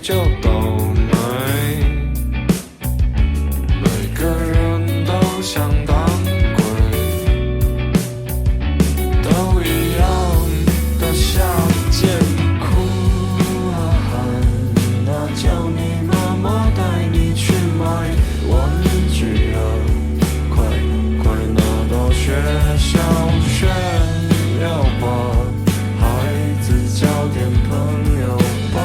就倒霉，每个人都想当鬼，都一样的下贱，哭啊喊啊，叫你妈妈带你去买玩具啊，快快拿到学校炫耀吧，孩子交点朋友吧。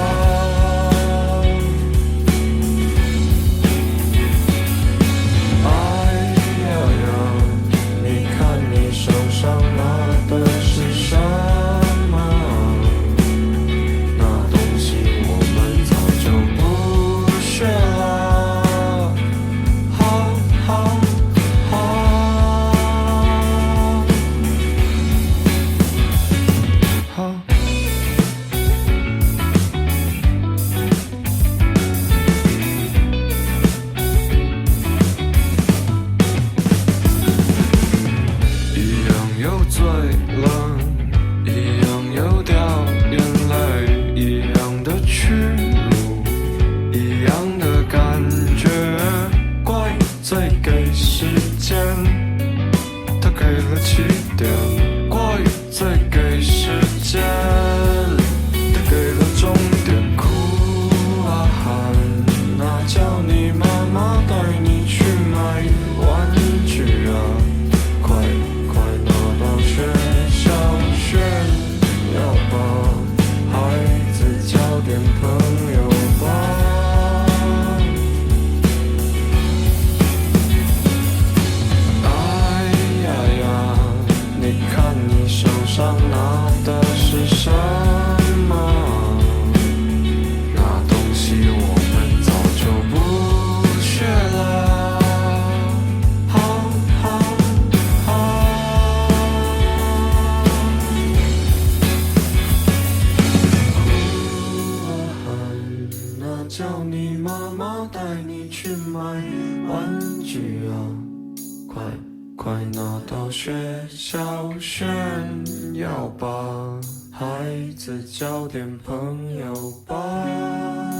哎呀呀，你看你手上拿的是什么？那东西我们早就不学了。好好好。一样又醉了，一样又掉眼泪，一样的屈辱，一样的感觉，怪罪给时间，他给了起点，怪罪给时间，他给了终点，哭啊喊啊，叫你妈妈带你去买玩具啊，快快拿到学校炫耀吧，孩子交点朋友吧。哎呀呀，你看你手上拿的是什么？那东西我们早就不学了。好好好。哭啊喊啊，叫你妈妈带你去买玩具啊，快快拿到学校炫耀吧，孩子交点朋友吧。